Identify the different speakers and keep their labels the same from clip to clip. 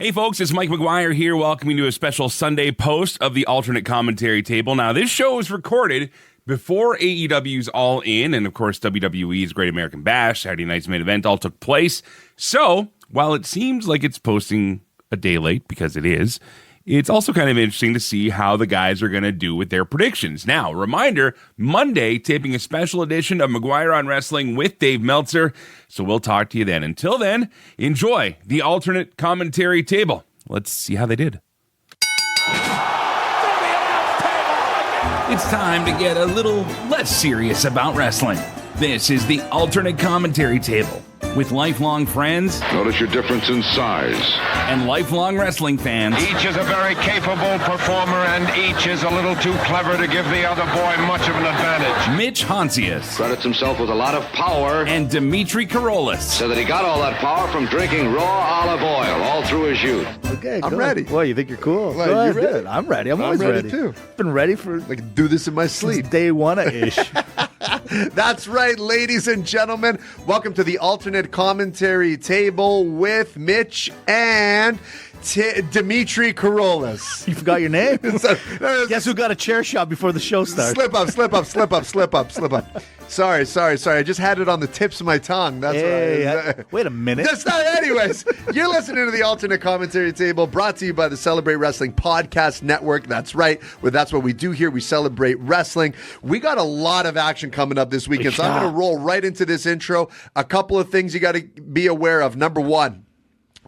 Speaker 1: Hey folks, it's Mike McGuire here, welcoming you to a special Sunday post of the alternate commentary table. Now, this show is recorded before AEW's All In, and of course WWE's Great American Bash, Saturday night's main event, all took place. So, while it seems like it's posting a day late, because it is, it's also kind of interesting to see how the guys are going to do with their predictions. Now, reminder, Monday, taping a special edition of McGuire on Wrestling with Dave Meltzer. So we'll talk to you then. Until then, enjoy the alternate commentary table. Let's see how they did. It's time to get a little less serious about wrestling. This is the alternate commentary table with lifelong friends.
Speaker 2: Notice your difference in size.
Speaker 1: And lifelong wrestling fans.
Speaker 3: Each is a very capable performer, and each is a little too clever to give the other boy much of an advantage.
Speaker 1: Mitch Hontzias.
Speaker 2: Credits himself with a lot of power.
Speaker 1: And Dimitri Korolis.
Speaker 2: So that he got all that power from drinking raw olive oil all through his youth.
Speaker 4: Okay,
Speaker 5: I'm
Speaker 4: good.
Speaker 5: ready.
Speaker 4: Well, you think you're cool?
Speaker 5: Well,
Speaker 4: Go
Speaker 5: you
Speaker 4: ahead,
Speaker 5: ready?
Speaker 4: good. I'm ready. I'm always
Speaker 5: ready too.
Speaker 4: Been ready for
Speaker 5: I can do this in my sleep.
Speaker 4: since day one-ish.
Speaker 5: That's right, ladies and gentlemen. Welcome to the alternate commentary table with Mitch and Dimitri Korolis.
Speaker 4: You forgot your name?
Speaker 5: Guess
Speaker 4: Guess who got a chair shot before the show started?
Speaker 5: Slip up. Sorry. I just had it on the tips of my tongue. That's right.
Speaker 4: Wait a minute.
Speaker 5: That's not. Anyways, you're listening to the alternate commentary table, brought to you by the Celebrate Wrestling Podcast Network. That's right. Well, that's what we do here. We celebrate wrestling. We got a lot of action coming up this weekend, so I'm going to roll right into this intro. A couple of things you got to be aware of. Number one,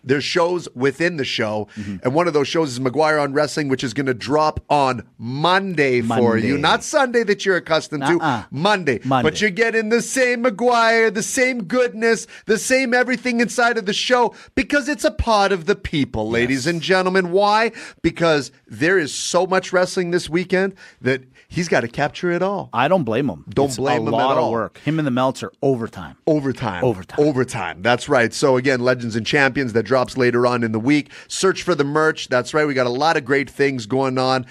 Speaker 5: there's shows within the show, and one of those shows is McGuire on Wrestling, which is going to drop on Monday for you. Not Sunday that you're accustomed to, Monday. But you're getting the same McGuire, the same goodness, the same everything inside of the show, because it's a part of the people, ladies and gentlemen. Why? Because there is so much wrestling this weekend that he's got to capture it all.
Speaker 4: I don't blame him.
Speaker 5: Don't blame him at all.
Speaker 4: A lot of work. Him and the Meltzer, overtime.
Speaker 5: Overtime. That's right. So again, Legends and Champions, that drops later on in the week. Search for the merch. That's right. We got a lot of great things going on.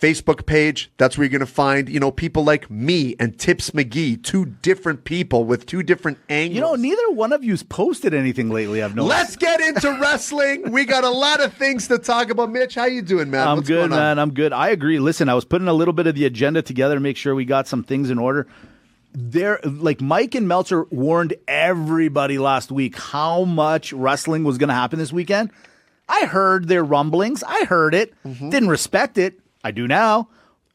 Speaker 5: Facebook page, that's where you're going to find, people like me and Tips McGee, two different people with two different angles.
Speaker 4: Neither one of you's posted anything lately, I've noticed.
Speaker 5: Let's get into wrestling. We got a lot of things to talk about. Mitch, how you doing, man?
Speaker 4: I'm
Speaker 5: What's
Speaker 4: good,
Speaker 5: going on?
Speaker 4: man. I'm good. I agree. Listen, I was putting a little bit of the agenda together to make sure we got some things in order. Mike and Meltzer warned everybody last week how much wrestling was going to happen this weekend. I heard their rumblings. I heard it. Didn't respect it. I do now.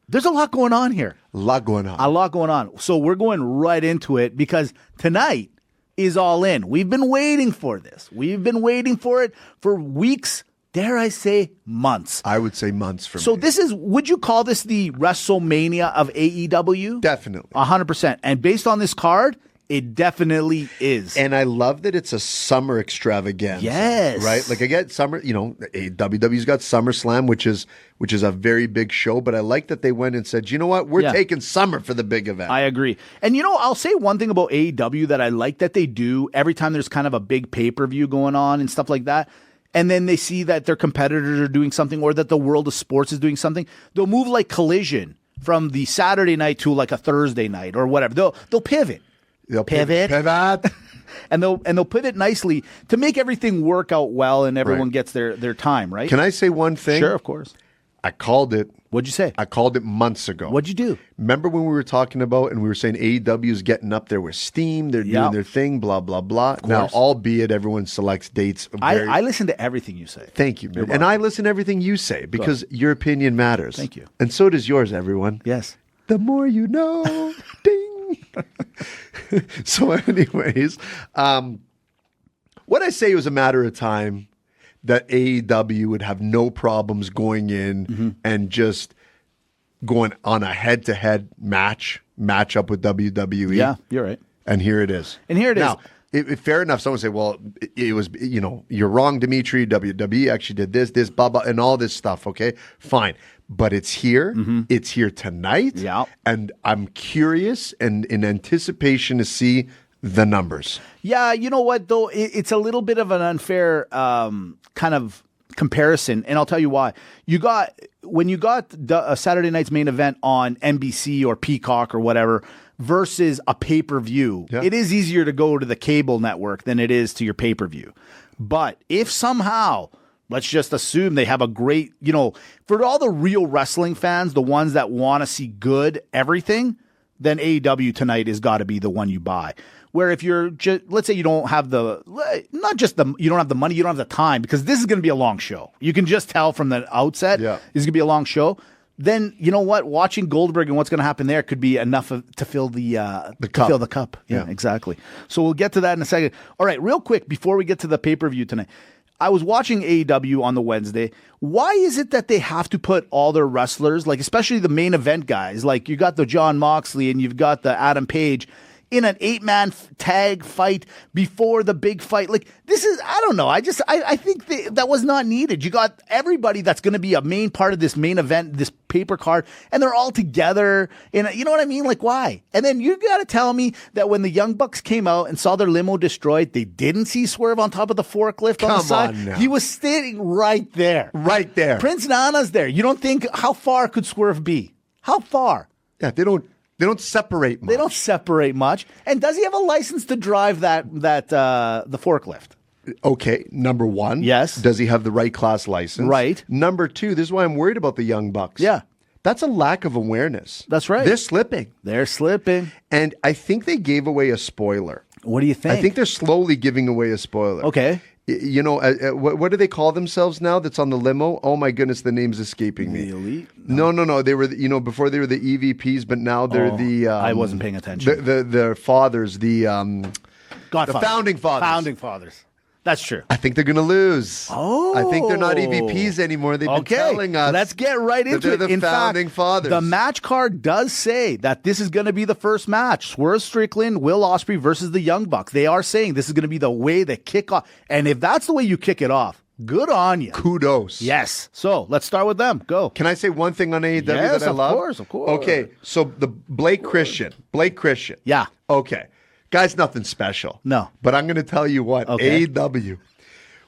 Speaker 4: There's a lot going on here.
Speaker 5: A lot going on.
Speaker 4: So we're going right into it because tonight is All In. We've been waiting for this. We've been waiting for it for weeks, dare I say months.
Speaker 5: I would say months for me.
Speaker 4: So would you call this the WrestleMania of AEW?
Speaker 5: Definitely.
Speaker 4: 100%. And based on this card, it definitely is.
Speaker 5: And I love that it's a summer extravaganza.
Speaker 4: Yes.
Speaker 5: Right? Like I get summer, WWE's got SummerSlam, which is a very big show, but I like that they went and said, you know what? We're taking summer for the big event.
Speaker 4: I agree. And I'll say one thing about AEW that I like that they do every time there's kind of a big pay-per-view going on and stuff like that. And then they see that their competitors are doing something or that the world of sports is doing something. They'll move like Collision from the Saturday night to like a Thursday night or whatever. They'll pivot.
Speaker 5: They'll pivot.
Speaker 4: and they'll pivot nicely to make everything work out well and everyone gets their time, right?
Speaker 5: Can I say one thing?
Speaker 4: Sure, of course.
Speaker 5: I called it.
Speaker 4: What'd you say?
Speaker 5: I called it months ago.
Speaker 4: What'd you do?
Speaker 5: Remember when we were talking about and we were saying AEW is getting up there with steam, they're doing their thing, blah, blah, blah. Now, albeit everyone selects dates.
Speaker 4: I listen to everything you say.
Speaker 5: Thank you, man. And I listen to everything you say because your opinion matters.
Speaker 4: Thank you.
Speaker 5: And so does yours, everyone.
Speaker 4: Yes.
Speaker 5: The more you know. Ding. So anyways, what I say was a matter of time that AEW would have no problems going in and just going on a head-to-head matchup with WWE.
Speaker 4: Yeah, you're right.
Speaker 5: And here it is. Now, fair enough. Someone say, well, it was, you're wrong, Dimitri. WWE actually did this, blah, blah, and all this stuff. Okay, fine. But it's here. It's here tonight.
Speaker 4: Yeah.
Speaker 5: And I'm curious and in anticipation to see the numbers.
Speaker 4: Yeah, you know what, though? It's a little bit of an unfair kind of comparison, and I'll tell you why. When you got a Saturday night's main event on NBC or Peacock or whatever versus a pay-per-view, it is easier to go to the cable network than it is to your pay-per-view. But if somehow Let's just assume they have a great, for all the real wrestling fans, the ones that want to see good everything, then AEW tonight has got to be the one you buy. Where if you're just, let's say you don't have you don't have the money, you don't have the time, because this is going to be a long show. You can just tell from the outset, this is going to be a long show. Then you know what? Watching Goldberg and what's going to happen there could be enough to fill the cup. Fill the cup. Yeah, exactly. So we'll get to that in a second. All right, real quick before we get to the pay-per-view tonight, I was watching AEW on the Wednesday. Why is it that they have to put all their wrestlers, like especially the main event guys, like you got the John Moxley and you've got the Adam Page, in an 8-man tag fight before the big fight? Like, this is, I don't know. I think that was not needed. You got everybody that's going to be a main part of this main event, this paper card, and they're all together. And you know what I mean? Like, why? And then you got to tell me that when the Young Bucks came out and saw their limo destroyed, they didn't see Swerve on top of the forklift on the side.
Speaker 5: Come on now.
Speaker 4: He was standing right there.
Speaker 5: Right there.
Speaker 4: Prince Nana's there. You don't think, how far could Swerve be? How far?
Speaker 5: Yeah, they don't separate much.
Speaker 4: They don't separate much. And does he have a license to drive the forklift?
Speaker 5: Okay, number one.
Speaker 4: Yes.
Speaker 5: Does he have the right class license?
Speaker 4: Right.
Speaker 5: Number two, this is why I'm worried about the Young Bucks.
Speaker 4: Yeah.
Speaker 5: That's a lack of awareness.
Speaker 4: That's right.
Speaker 5: They're slipping. And I think they gave away a spoiler.
Speaker 4: What do you think?
Speaker 5: I think they're slowly giving away a spoiler.
Speaker 4: Okay.
Speaker 5: You know, what do they call themselves now that's on the limo? Oh, my goodness, the name's escaping me.
Speaker 4: The Elite?
Speaker 5: No. They were, before they were the EVPs, but now they're the...
Speaker 4: I wasn't paying attention.
Speaker 5: The fathers, the founding fathers.
Speaker 4: Founding fathers. That's true.
Speaker 5: I think they're going to lose.
Speaker 4: Oh.
Speaker 5: I think they're not EVPs anymore. They've been telling us.
Speaker 4: Let's get right into it.
Speaker 5: They're the founding fathers.
Speaker 4: The match card does say that this is going to be the first match. Swerve Strickland, Will Ospreay versus the Young Bucks. They are saying this is going to be the way they kick off. And if that's the way you kick it off, good on you.
Speaker 5: Kudos.
Speaker 4: Yes. So let's start with them. Go.
Speaker 5: Can I say one thing on AEW that I love?
Speaker 4: Of course.
Speaker 5: Okay, so the Blake Christian.
Speaker 4: Yeah.
Speaker 5: Okay. Guy's nothing special.
Speaker 4: No.
Speaker 5: But I'm going to tell you what,
Speaker 4: Okay.
Speaker 5: AEW,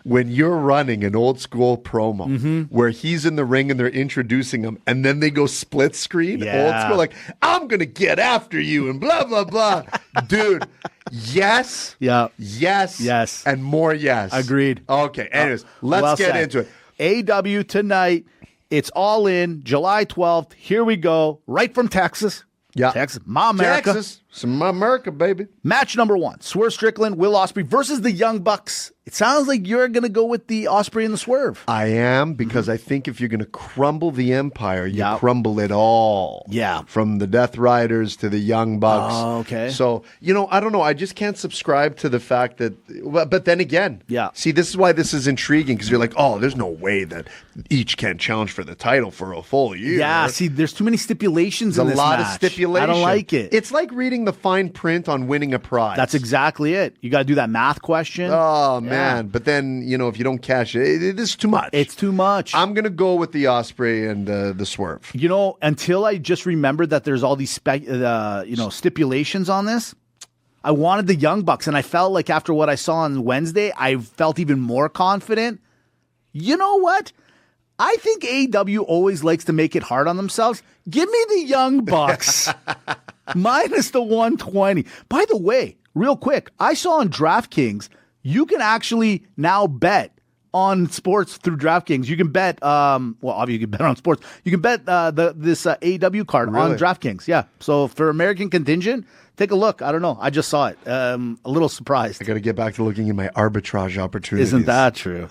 Speaker 5: when you're running an old school promo where he's in the ring and they're introducing him and then they go split screen, old school, like, I'm going to get after you and blah, blah, blah. Dude, yes.
Speaker 4: Yeah.
Speaker 5: Yes.
Speaker 4: Yes.
Speaker 5: And more yes.
Speaker 4: Agreed.
Speaker 5: Okay. Anyways, let's get into it.
Speaker 4: AEW tonight. It's All In, July 12th. Here we go. Right from Texas.
Speaker 5: Yeah.
Speaker 4: Texas. My America.
Speaker 5: Texas. Some America, baby.
Speaker 4: Match number 1. Swerve Strickland, Will Ospreay versus the Young Bucks. It sounds like you're going to go with the Ospreay and the Swerve.
Speaker 5: I am, because I think if you're going to crumble the Empire, you
Speaker 4: Yep.
Speaker 5: crumble it all.
Speaker 4: Yeah.
Speaker 5: From the Death Riders to the Young Bucks.
Speaker 4: Oh, okay.
Speaker 5: So, I don't know. I just can't subscribe to the fact that, but then again, see, this is why this is intriguing, because you're like, oh, there's no way that each can challenge for the title for a full year.
Speaker 4: Yeah, see, there's too many stipulations in
Speaker 5: There's
Speaker 4: this
Speaker 5: a lot
Speaker 4: match.
Speaker 5: of stipulations.
Speaker 4: I don't like it.
Speaker 5: It's like reading the fine print on winning a prize.
Speaker 4: That's exactly it. You got to do that math question.
Speaker 5: Oh, man. But then, if you don't cash it, it is too much.
Speaker 4: It's too much.
Speaker 5: I'm going to go with the Ospreay and the Swerve.
Speaker 4: Until I just remembered that there's all these stipulations on this, I wanted the Young Bucks, and I felt like after what I saw on Wednesday, I felt even more confident. You know what? I think AEW always likes to make it hard on themselves. Give me the Young Bucks. Minus the 120. By the way, real quick, I saw on DraftKings, you can actually now bet on sports through DraftKings. You can bet, obviously you can bet on sports. You can bet this AEW card on DraftKings. Yeah. So for American contingent, take a look. I don't know. I just saw it. A little surprised.
Speaker 5: I got to get back to looking at my arbitrage opportunities.
Speaker 4: Isn't that true?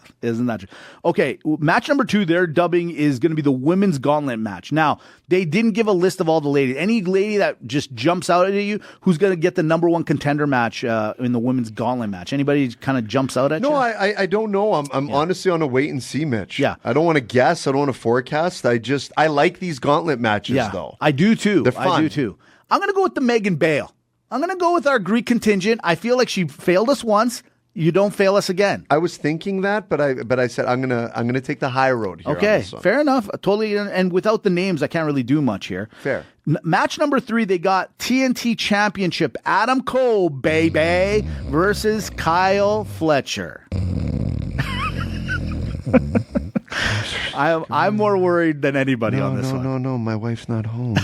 Speaker 4: Okay, match number 2, their dubbing is going to be the women's gauntlet match. Now, they didn't give a list of all the ladies. Any lady that just jumps out at you, who's going to get the number 1 contender match in the women's gauntlet match? Anybody kind of jumps out at you?
Speaker 5: No, I don't know. I'm honestly on a wait and see, Mitch.
Speaker 4: Yeah.
Speaker 5: I don't want to guess. I don't want to forecast. I like these gauntlet matches, though.
Speaker 4: I do too.
Speaker 5: They're fun.
Speaker 4: I do too. I'm going to go with the Megan Bale. I'm going to go with our Greek contingent. I feel like she failed us once. You don't fail us again.
Speaker 5: I was thinking that, but I said I'm gonna take the high road here.
Speaker 4: Okay,
Speaker 5: on this one.
Speaker 4: fair enough. Totally. And without the names, I can't really do much here.
Speaker 5: Fair.
Speaker 4: Match number 3, they got TNT Championship. Adam Cole, baby, versus Kyle Fletcher. I'm more worried than anybody on this one.
Speaker 5: No, my wife's not home.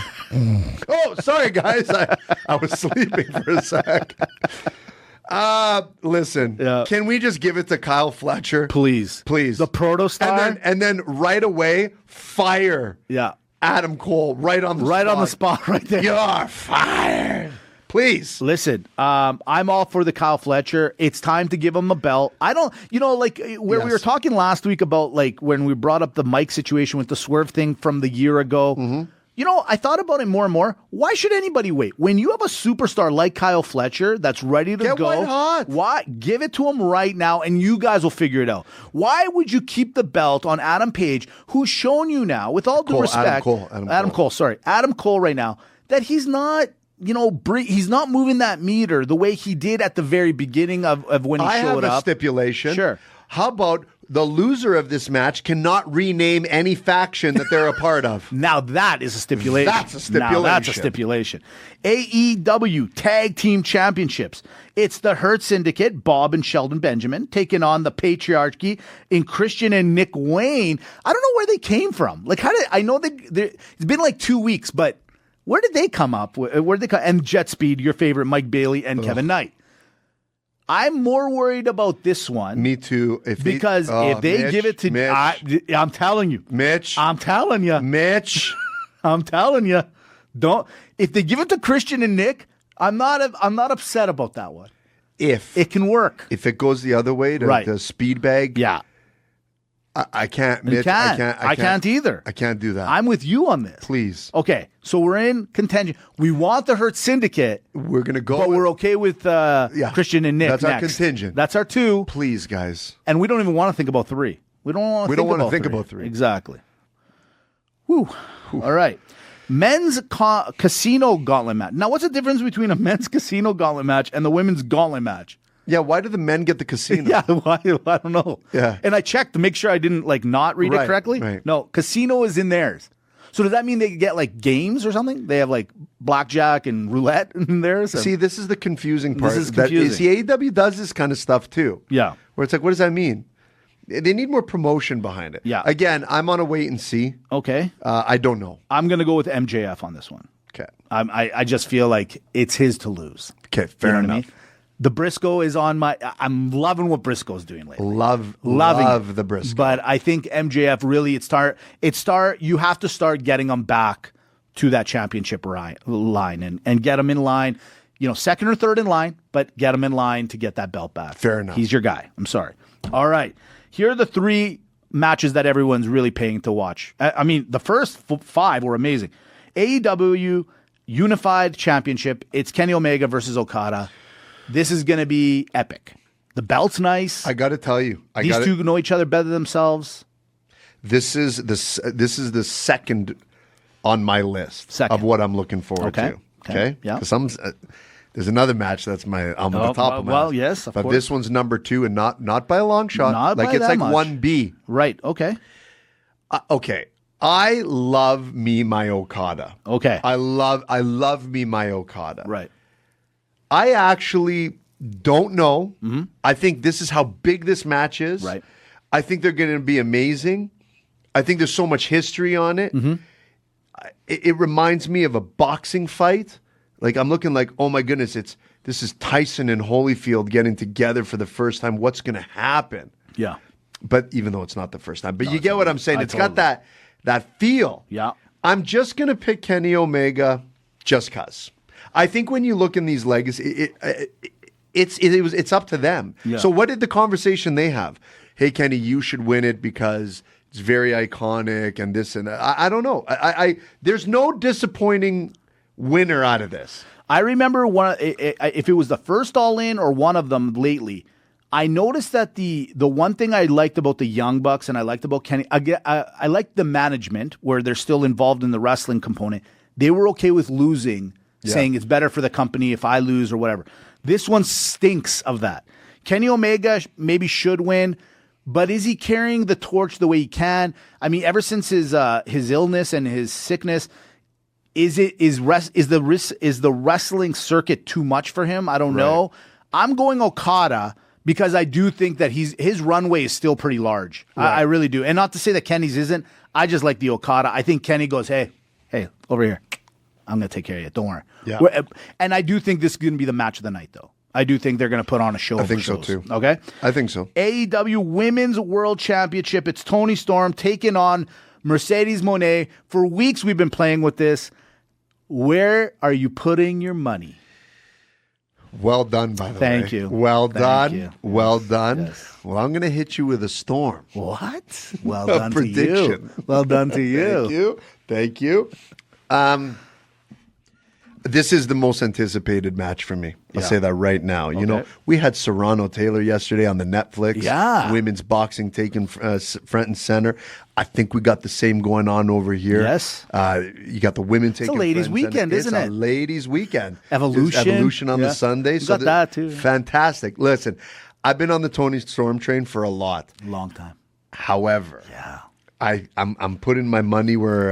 Speaker 5: Oh, sorry, guys. I was sleeping for a sec. Listen,
Speaker 4: Yeah.
Speaker 5: can we just give it to Kyle Fletcher?
Speaker 4: Please.
Speaker 5: Please.
Speaker 4: The proto star.
Speaker 5: And then right away, fire
Speaker 4: Yeah.
Speaker 5: Adam Cole right on the spot.
Speaker 4: Right on the spot right there.
Speaker 5: You're fired. Please.
Speaker 4: Listen, I'm all for the Kyle Fletcher. It's time to give him a belt. I don't, like where we
Speaker 5: Yes.
Speaker 4: were talking last week about like when we brought up the Mike situation with the Swerve thing from the year ago.
Speaker 5: Mm-hmm.
Speaker 4: I thought about it more and more. Why should anybody wait? When you have a superstar like Kyle Fletcher that's ready to
Speaker 5: Get
Speaker 4: go,
Speaker 5: white hot.
Speaker 4: why give it to him right now and you guys will figure it out. Why would you keep the belt on Adam Page, who's shown you now, with all due respect, Adam Cole right now, that he's not, he's not moving that meter the way he did at the very beginning of when he
Speaker 5: I
Speaker 4: showed
Speaker 5: have a
Speaker 4: up.
Speaker 5: stipulation.
Speaker 4: Sure.
Speaker 5: How about the loser of this match cannot rename any faction that they're a part of?
Speaker 4: Now that is a stipulation.
Speaker 5: That's a stipulation.
Speaker 4: Now that's a stipulation. AEW Tag Team Championships. It's the Hurt Syndicate, Bob and Sheldon Benjamin, taking on the Patriarchy in Christian and Nick Wayne. I don't know where they came from. Like, I know it's been like 2 weeks, but where did they come up? Where did they come? And Jet Speed, your favorite, Mike Bailey and Kevin Knight. I'm more worried about this one.
Speaker 5: Me too.
Speaker 4: If they give it to
Speaker 5: Mitch,
Speaker 4: I'm telling you,
Speaker 5: Mitch,
Speaker 4: I'm telling you,
Speaker 5: Mitch,
Speaker 4: I'm telling you, don't. If they give it to Christian and Nick, I'm not upset about that one.
Speaker 5: If
Speaker 4: it can work,
Speaker 5: if it goes the other way to the speed bag,
Speaker 4: yeah.
Speaker 5: I can't, Mitch.
Speaker 4: I can't either.
Speaker 5: I can't do that.
Speaker 4: I'm with you on this.
Speaker 5: Please.
Speaker 4: Okay, so we're in contention. We want the Hurt Syndicate.
Speaker 5: We're going to go.
Speaker 4: But we're okay with Christian and Nick.
Speaker 5: That's
Speaker 4: next.
Speaker 5: our contingent.
Speaker 4: That's our 2.
Speaker 5: Please, guys.
Speaker 4: And we don't even want to think about 3. We don't want to think about 3. Exactly. Whew. All right. Men's casino gauntlet match. Now, what's the difference between a men's casino gauntlet match and the women's gauntlet match?
Speaker 5: Yeah, why do the men get the casino?
Speaker 4: Yeah, why? I don't know.
Speaker 5: Yeah.
Speaker 4: And I checked to make sure I didn't not read it correctly.
Speaker 5: Right.
Speaker 4: No, casino is in theirs. So does that mean they get like games or something? They have like blackjack and roulette in theirs?
Speaker 5: See, this is the confusing part.
Speaker 4: This is confusing.
Speaker 5: AEW does this kind of stuff too.
Speaker 4: Yeah.
Speaker 5: Where it's like, what does that mean? They need more promotion behind it.
Speaker 4: Yeah.
Speaker 5: Again, I'm on a wait and see.
Speaker 4: Okay.
Speaker 5: I don't know.
Speaker 4: I'm going to go with MJF on this one.
Speaker 5: Okay.
Speaker 4: I just feel like it's his to lose.
Speaker 5: Okay, fair enough.
Speaker 4: What I mean? The Briscoe is on my. I'm loving what Briscoe's doing lately.
Speaker 5: Love the Briscoe.
Speaker 4: But I think MJF really you have to start getting them back to that championship line and get them in line. Second or third in line, but get them in line to get that belt back.
Speaker 5: Fair enough.
Speaker 4: He's your guy. I'm sorry. All right. Here are the 3 matches that everyone's really paying to watch. I mean, the first 5 were amazing. AEW Unified Championship. It's Kenny Omega versus Okada. This is going to be epic. The belt's nice.
Speaker 5: I got to tell you,
Speaker 4: these two know each other better than themselves.
Speaker 5: This is the second on my list of what I'm looking forward to. Okay,
Speaker 4: yeah.
Speaker 5: Because there's another match that's I'm at the top of my
Speaker 4: well,
Speaker 5: list.
Speaker 4: yes, of
Speaker 5: but
Speaker 4: course.
Speaker 5: this one's number 2 and not by a long shot.
Speaker 4: Not
Speaker 5: like
Speaker 4: by
Speaker 5: it's
Speaker 4: that
Speaker 5: like
Speaker 4: much.
Speaker 5: 1B.
Speaker 4: Right. Okay.
Speaker 5: Okay. I love me my Okada.
Speaker 4: Okay.
Speaker 5: I love me my Okada.
Speaker 4: Right.
Speaker 5: I actually don't know. Mm-hmm. I think this is how big this match is.
Speaker 4: Right.
Speaker 5: I think they're going to be amazing. I think there's so much history on it.
Speaker 4: Mm-hmm.
Speaker 5: It reminds me of a boxing fight. Like I'm looking like, oh my goodness, this is Tyson and Holyfield getting together for the first time. What's going to happen?
Speaker 4: Yeah.
Speaker 5: But even though it's not the first time, but you get what I'm saying. It's got that feel.
Speaker 4: Yeah.
Speaker 5: I'm just going to pick Kenny Omega just because. I think when you look in these legacies, it's up to them.
Speaker 4: Yeah.
Speaker 5: So what did the conversation they have? Hey, Kenny, you should win it because it's very iconic and this and that. I don't know. There's no disappointing winner out of this.
Speaker 4: I remember if it was the first All In or one of them lately, I noticed that the one thing I liked about the Young Bucks and I liked about Kenny, I liked the management where they're still involved in the wrestling component. They were okay with losing, saying it's better for the company if I lose or whatever. This one stinks of that. Kenny Omega maybe should win, but is he carrying the torch the way he can? I mean, ever since his illness and his sickness, is the wrestling circuit too much for him? I don't know. I'm going Okada because I do think that his runway is still pretty large. Right. I really do. And not to say that Kenny's isn't. I just like the Okada. I think Kenny goes, hey, over here. I'm going to take care of you. Don't worry.
Speaker 5: Yeah.
Speaker 4: And I do think this is going to be the match of the night, though. I do think they're going to put on a show.
Speaker 5: I think so too.
Speaker 4: Okay?
Speaker 5: I think so.
Speaker 4: AEW Women's World Championship. It's Toni Storm taking on Mercedes Moné. For weeks we've been playing with this. Where are you putting your money?
Speaker 5: Well done, by the way.
Speaker 4: Thank you.
Speaker 5: Well
Speaker 4: Thank
Speaker 5: done.
Speaker 4: you.
Speaker 5: Well done.
Speaker 4: Yes.
Speaker 5: Well, I'm going to hit you with a storm.
Speaker 4: What? Well
Speaker 5: A
Speaker 4: done to
Speaker 5: prediction.
Speaker 4: you. Well done to you.
Speaker 5: Thank you. This is the most anticipated match for me. I'll say that right now. You know, we had Serrano Taylor yesterday on the Netflix.
Speaker 4: Yeah.
Speaker 5: Women's boxing taken front and center. I think we got the same going on over here.
Speaker 4: Yes.
Speaker 5: You got the women taking
Speaker 4: a ladies'
Speaker 5: front and center.
Speaker 4: weekend, isn't
Speaker 5: It's
Speaker 4: it?
Speaker 5: a ladies' weekend.
Speaker 4: Evolution.
Speaker 5: There's Evolution on
Speaker 4: Yeah.
Speaker 5: the Sunday.
Speaker 4: We got that too.
Speaker 5: Fantastic. Listen, I've been on the Toni Storm train for a lot.
Speaker 4: Long time.
Speaker 5: However,
Speaker 4: Yeah.
Speaker 5: I'm putting my money where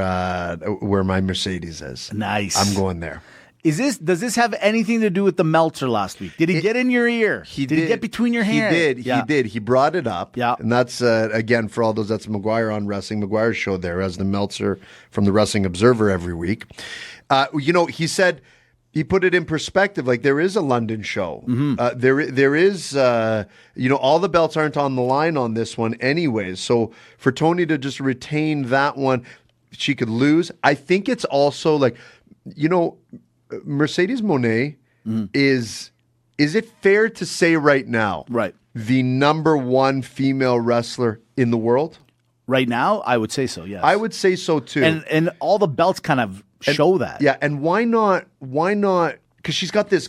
Speaker 5: my Mercedes is.
Speaker 4: Nice.
Speaker 5: I'm going there.
Speaker 4: Does this have anything to do with the Meltzer last week? Did he get in your ear? Did he get between your hands?
Speaker 5: He did.
Speaker 4: Yeah.
Speaker 5: He did. He brought it up.
Speaker 4: Yeah.
Speaker 5: And that's, again, for all those, that's McGuire on Wrestling. McGuire's show there as the Meltzer from the Wrestling Observer every week. He said, he put it in perspective. Like, there is a London show.
Speaker 4: Mm-hmm.
Speaker 5: There is, all the belts aren't on the line on this one anyways. So for Toni to just retain that one, she could lose. I think it's also like, Mercedes Moné is it fair to say right now,
Speaker 4: Right.
Speaker 5: the number one female wrestler in the world?
Speaker 4: Right now, I would say so, yes.
Speaker 5: I would say so too.
Speaker 4: And all the belts kind of show that.
Speaker 5: Yeah, and why not? Because she's got this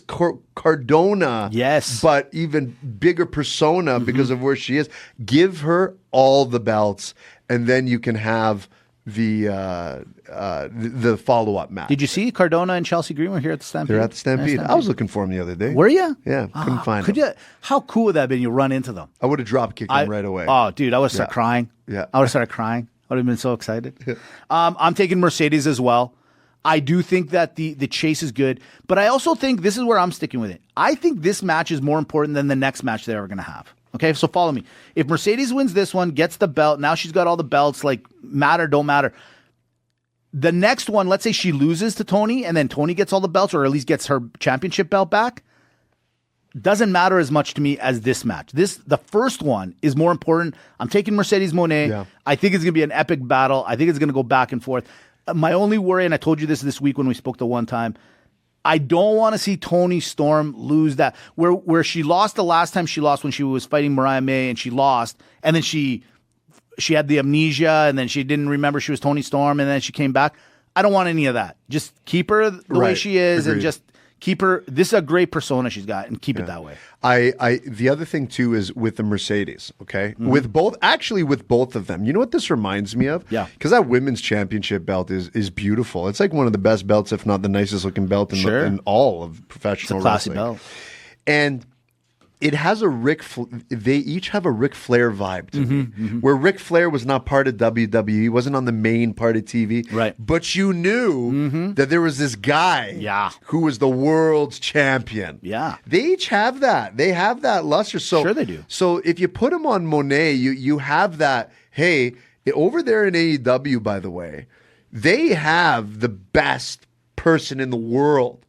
Speaker 5: Cardona,
Speaker 4: Yes.
Speaker 5: but even bigger persona because of where she is. Give her all the belts, and then you can have the follow-up match.
Speaker 4: Did you see Cardona and Chelsea Green were here at the Stampede?
Speaker 5: They're at the Stampede. I was looking for them the other day.
Speaker 4: Were you?
Speaker 5: Yeah, couldn't find them.
Speaker 4: How cool would that have been? You run into them.
Speaker 5: I would have drop kicked them right away.
Speaker 4: Oh, dude, I would have started crying.
Speaker 5: Yeah.
Speaker 4: I would have started crying. I would have been so excited. I'm taking Mercedes as well. I do think that the chase is good, but I also think this is where I'm sticking with it. I think this match is more important than the next match they're going to have. Okay, so follow me. If Mercedes wins this one, gets the belt, now she's got all the belts, like matter, don't matter. The next one, let's say she loses to Toni and then Toni gets all the belts or at least gets her championship belt back, doesn't matter as much to me as this match. The first one is more important. I'm taking Mercedes Moné.
Speaker 5: Yeah.
Speaker 4: I think it's going to be an epic battle. I think it's going to go back and forth. My only worry, and I told you this week when we spoke the one time, I don't want to see Toni Storm lose that. Where she lost the last time she lost when she was fighting Mariah May and she lost, and then she had the amnesia, and then she didn't remember she was Toni Storm, and then she came back. I don't want any of that. Just keep her the way she is, and just keep her. This is a great persona she's got, and keep it that way.
Speaker 5: The other thing too is with the Mercedes, okay? With both of them. You know what this reminds me of?
Speaker 4: Yeah.
Speaker 5: Because that women's championship belt is beautiful. It's like one of the best belts, if not the nicest looking belt in all of professional
Speaker 4: It's a classy
Speaker 5: wrestling.
Speaker 4: belt.
Speaker 5: And it has they each have a Ric Flair vibe to me. Where Ric Flair was not part of WWE, wasn't on the main part of TV.
Speaker 4: Right.
Speaker 5: But you knew that there was this guy who was the world's champion.
Speaker 4: Yeah.
Speaker 5: They each have that. They have that luster. So,
Speaker 4: Sure they do.
Speaker 5: So if you put them on Moné, you have that, hey, over there in AEW, by the way, they have the best person in the world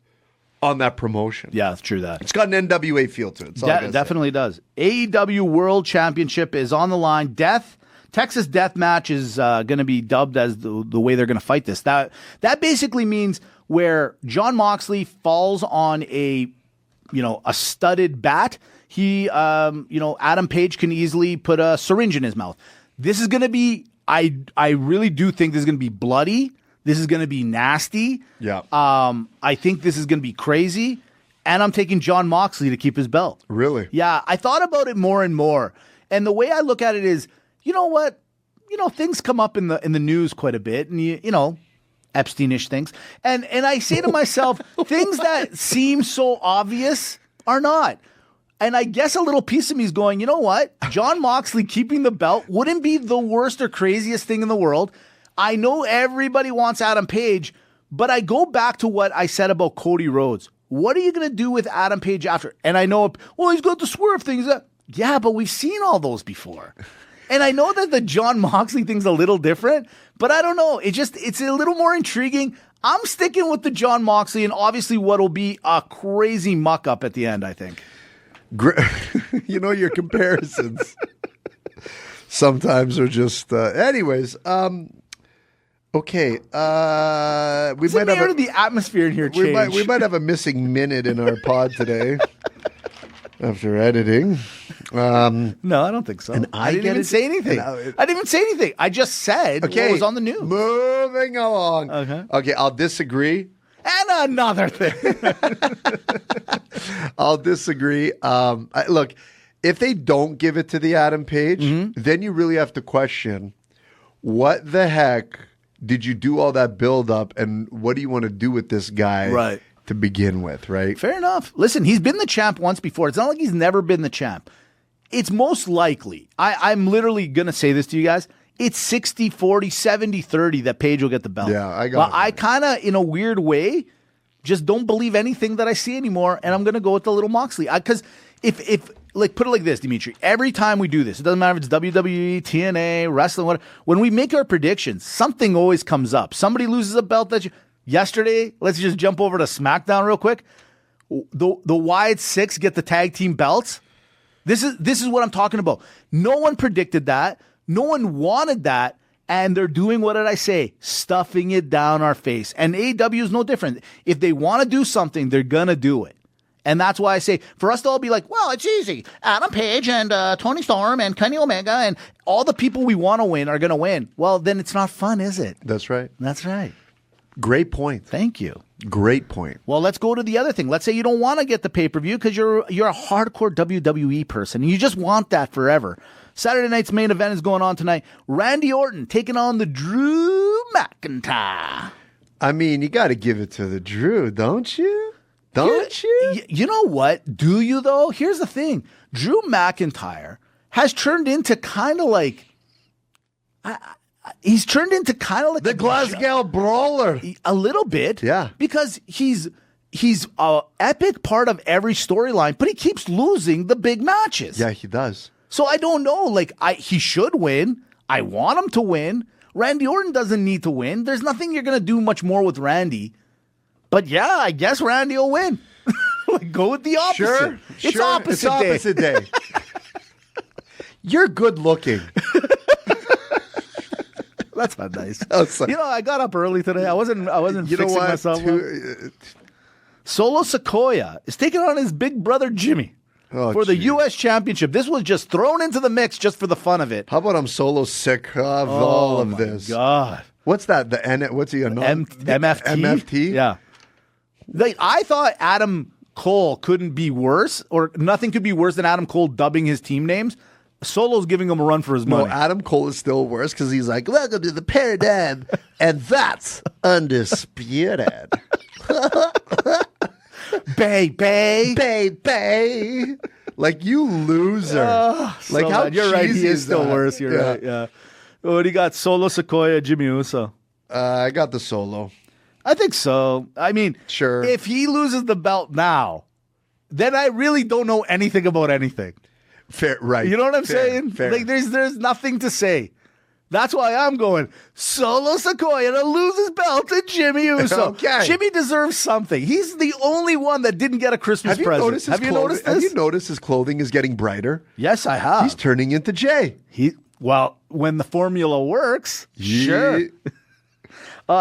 Speaker 5: on that promotion.
Speaker 4: Yeah, it's true that.
Speaker 5: It's got an NWA feel to it. That's all I gotta say.
Speaker 4: Definitely does. AEW World Championship is on the line. Texas Death Match is going to be dubbed as the way they're going to fight this. That basically means where Jon Moxley falls on a studded bat. He, Adam Page can easily put a syringe in his mouth. This is going to be. I really do think this is going to be bloody. This is going to be nasty.
Speaker 5: Yeah.
Speaker 4: I think this is going to be crazy. And I'm taking Jon Moxley to keep his belt.
Speaker 5: Really?
Speaker 4: Yeah. I thought about it more and more. And the way I look at it is, you know what? Things come up in the news quite a bit. And, Epstein-ish things. And I say to myself, things that seem so obvious are not. And I guess a little piece of me is going, you know what? Jon Moxley keeping the belt wouldn't be the worst or craziest thing in the world. I know everybody wants Adam Page, but I go back to what I said about Cody Rhodes. What are you going to do with Adam Page after? And I know, he's got to swerve things. Yeah, but we've seen all those before. And I know that the Jon Moxley thing's a little different, but I don't know. It's a little more intriguing. I'm sticking with the Jon Moxley and obviously what will be a crazy muck up at the end, I think.
Speaker 5: You know, your comparisons sometimes are just. Anyways, okay. We might have
Speaker 4: the atmosphere in here change.
Speaker 5: We might have a missing minute in our pod today after editing.
Speaker 4: No, I don't think so.
Speaker 5: And
Speaker 4: I didn't even say anything. I didn't even say anything. I just said what was on the news.
Speaker 5: Moving along. Okay, I'll disagree.
Speaker 4: And another thing.
Speaker 5: I'll disagree. Look, if they don't give it to the Adam Page, then you really have to question, what the heck did you do all that build up, and what do you want to do with this guy to begin with, right?
Speaker 4: Fair enough. Listen, he's been the champ once before. It's not like he's never been the champ. It's most likely, I'm literally going to say this to you guys, it's 60-40, 70-30 that Page will get the belt.
Speaker 5: Yeah, I got it.
Speaker 4: I kind of, in a weird way, just don't believe anything that I see anymore, and I'm going to go with the little Moxley. Because if like, put it like this, Dimitri, every time we do this, it doesn't matter if it's WWE, TNA, wrestling, whatever, when we make our predictions, something always comes up. Somebody loses a belt yesterday, let's just jump over to SmackDown real quick. The Wyatt Six get the tag team belts. This is what I'm talking about. No one predicted that. No one wanted that. And they're doing, what did I say? Stuffing it down our face. And AEW is no different. If they want to do something, they're going to do it. And that's why I say, for us to all be like, well, it's easy. Adam Page and Tony Storm and Kenny Omega and all the people we want to win are going to win. Well, then it's not fun, is it?
Speaker 5: That's right.
Speaker 4: That's right.
Speaker 5: Great point.
Speaker 4: Thank you.
Speaker 5: Great point.
Speaker 4: Well, let's go to the other thing. Let's say you don't want to get the pay-per-view because you're a hardcore WWE person and you just want that forever. Saturday night's main event is going on tonight. Randy Orton taking on the Drew McIntyre.
Speaker 5: I mean, you got to give it to the Drew, don't you? Don't you?
Speaker 4: You know what? Do you, though? Here's the thing. Drew McIntyre has turned into kind of like... he's turned into kind of like...
Speaker 5: The Glasgow Brawler.
Speaker 4: A little bit.
Speaker 5: Yeah.
Speaker 4: Because he's an epic part of every storyline, but he keeps losing the big matches.
Speaker 5: Yeah, he does.
Speaker 4: So I don't know. Like, he should win. I want him to win. Randy Orton doesn't need to win. There's nothing you're going to do much more with Randy. But yeah, I guess Randy will win. Like, go with the opposite.
Speaker 5: Sure.
Speaker 4: It's opposite
Speaker 5: day. You're good looking.
Speaker 4: That's not nice.
Speaker 5: Like,
Speaker 4: I got up early today. I wasn't fixing myself up. Solo Sikoa is taking on his big brother Jimmy for the U.S. Championship. This was just thrown into the mix just for the fun of it.
Speaker 5: How about I'm solo sick of all of this?
Speaker 4: God.
Speaker 5: What's that? What's he?
Speaker 4: MFT?
Speaker 5: MFT?
Speaker 4: Yeah. Like, I thought Adam Cole couldn't be worse, or nothing could be worse than Adam Cole dubbing his team names. Solo's giving him a run for his money.
Speaker 5: No, Adam Cole is still worse because he's like, welcome to the paradigm, and that's undisputed. Bay. Like, you loser. Like, how
Speaker 4: you're right. He is still
Speaker 5: that?
Speaker 4: worse. You're right. Yeah. What do you got? Solo Sikoa, Jimmy Uso.
Speaker 5: I got the Solo.
Speaker 4: I think so. I mean,
Speaker 5: sure.
Speaker 4: If he loses the belt now, then I really don't know anything about anything.
Speaker 5: Fair, right?
Speaker 4: You know what I'm saying?
Speaker 5: Fair.
Speaker 4: Like, there's nothing to say. That's why I'm going Solo Sikoa to lose his belt to Jimmy Uso.
Speaker 5: Okay.
Speaker 4: Jimmy deserves something. He's the only one that didn't get a Christmas present. Have you noticed this?
Speaker 5: Have you noticed his clothing is getting brighter?
Speaker 4: Yes, I have.
Speaker 5: He's turning into Jay.
Speaker 4: Well, when the formula works, sure.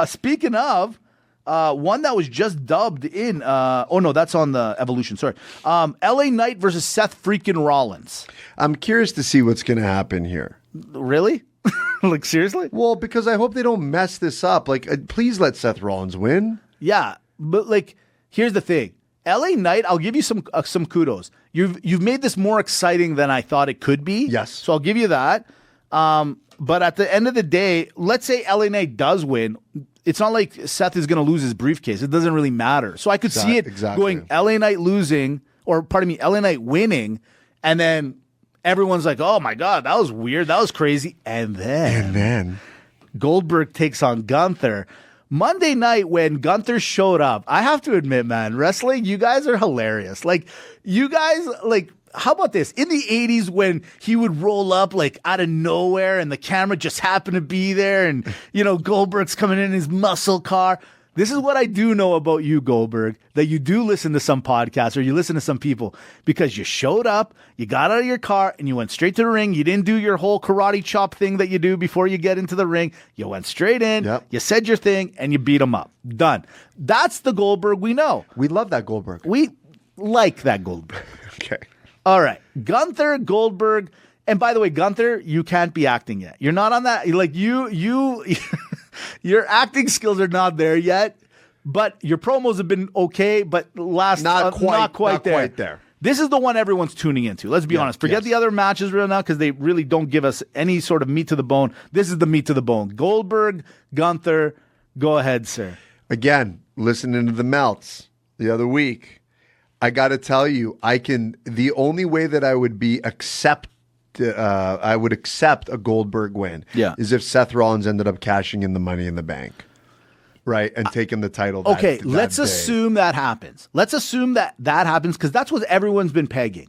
Speaker 4: Speaking of, one that was just dubbed in, that's on the Evolution, sorry. LA Knight versus Seth freaking Rollins.
Speaker 5: I'm curious to see what's going to happen here.
Speaker 4: Really? Like, seriously?
Speaker 5: Well, because I hope they don't mess this up. Like, please let Seth Rollins win.
Speaker 4: Yeah, but like, here's the thing. LA Knight, I'll give you some kudos. You've made this more exciting than I thought it could be.
Speaker 5: Yes.
Speaker 4: So I'll give you that. But at the end of the day, let's say LA Knight does win. It's not like Seth is going to lose his briefcase. It doesn't really matter. So I could see it going LA Knight losing, LA Knight winning, and then everyone's like, oh my God, that was weird. That was crazy. And then Goldberg takes on Gunther. Monday night when Gunther showed up, I have to admit, man, wrestling, you guys are hilarious. Like, you guys, like, how about this? In the 80s when he would roll up like out of nowhere and the camera just happened to be there and, Goldberg's coming in his muscle car. This is what I do know about you, Goldberg, that you do listen to some podcasts or you listen to some people because you showed up, you got out of your car, and you went straight to the ring. You didn't do your whole karate chop thing that you do before you get into the ring. You went straight in, you said your thing, and you beat him up. Done. That's the Goldberg we know.
Speaker 5: We love that Goldberg.
Speaker 4: We like that Goldberg.
Speaker 5: Okay.
Speaker 4: All right. Gunther, Goldberg. And by the way, Gunther, you can't be acting yet. You're not on that. Like you your acting skills are not there yet, but your promos have been okay, but not quite there. This is the one everyone's tuning into. Let's be honest. Forget the other matches right now because they really don't give us any sort of meat to the bone. This is the meat to the bone. Goldberg, Gunther, go ahead, sir.
Speaker 5: Again, listening to the Melts the other week, I got to tell you, the only way that I would accept a Goldberg win is if Seth Rollins ended up cashing in the Money in the Bank, right, and taking the title.
Speaker 4: Let's assume that happens. Let's assume that happens because that's what everyone's been pegging.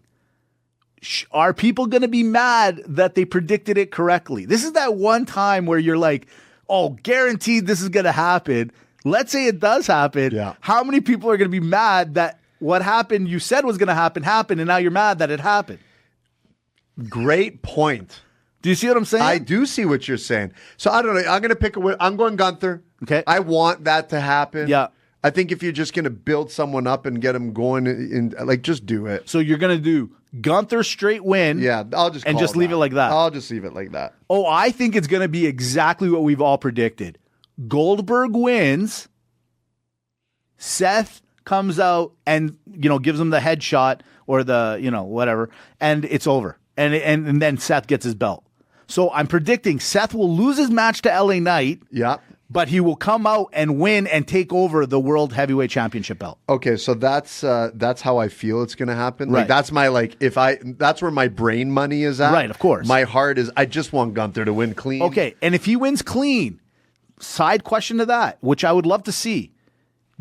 Speaker 4: Are people going to be mad that they predicted it correctly? This is that one time where you're like, oh, guaranteed this is going to happen. Let's say it does happen.
Speaker 5: Yeah.
Speaker 4: How many people are going to be mad that what happened you said was going to happen happened, and now you're mad that it happened?
Speaker 5: Great point.
Speaker 4: Do you see what I'm saying?
Speaker 5: I do see what you're saying. So I don't know. I'm going to pick I'm going Gunther.
Speaker 4: Okay.
Speaker 5: I want that to happen.
Speaker 4: Yeah.
Speaker 5: I think if you're just going to build someone up and get them going, just do it.
Speaker 4: So you're going to do Gunther straight win.
Speaker 5: Yeah, I'll just
Speaker 4: leave it like that.
Speaker 5: I'll just leave it like that.
Speaker 4: Oh, I think it's going to be exactly what we've all predicted. Goldberg wins. Seth comes out and gives him the headshot or the whatever, and it's over. And then Seth gets his belt. So I'm predicting Seth will lose his match to LA Knight.
Speaker 5: Yeah.
Speaker 4: But he will come out and win and take over the World Heavyweight Championship belt.
Speaker 5: Okay, so that's how I feel it's going to happen.
Speaker 4: Right.
Speaker 5: Like that's my that's where my brain money is at.
Speaker 4: Right, of course.
Speaker 5: My heart is I just want Gunther to win clean.
Speaker 4: Okay, and if he wins clean, side question to that, which I would love to see.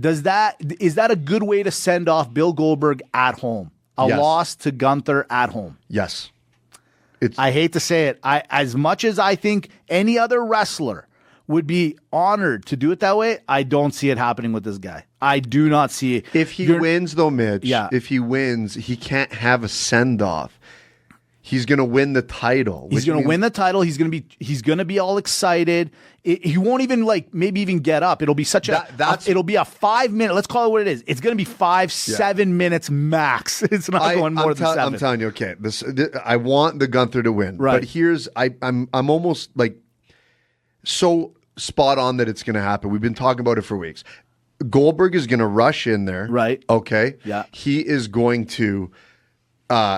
Speaker 4: Is that a good way to send off Bill Goldberg at home?
Speaker 5: Yes.
Speaker 4: Loss to Gunther at home.
Speaker 5: Yes.
Speaker 4: I hate to say it. As much as I think any other wrestler would be honored to do it that way, I don't see it happening with this guy. I do not see it.
Speaker 5: If he wins, though, Mitch, if he wins, he can't have a send-off. He's going to win the title.
Speaker 4: He's going to win the title. He's going to be all excited. He won't even maybe even get up. It'll be it'll be a 5 minute. Let's call it what it is. It's going to be 7 minutes max. It's not going more than 7.
Speaker 5: I'm telling you, okay. I want the Gunther to win.
Speaker 4: Right.
Speaker 5: But here's I'm almost so spot on that it's going to happen. We've been talking about it for weeks. Goldberg is going to rush in there.
Speaker 4: Right.
Speaker 5: Okay.
Speaker 4: Yeah.
Speaker 5: He is going to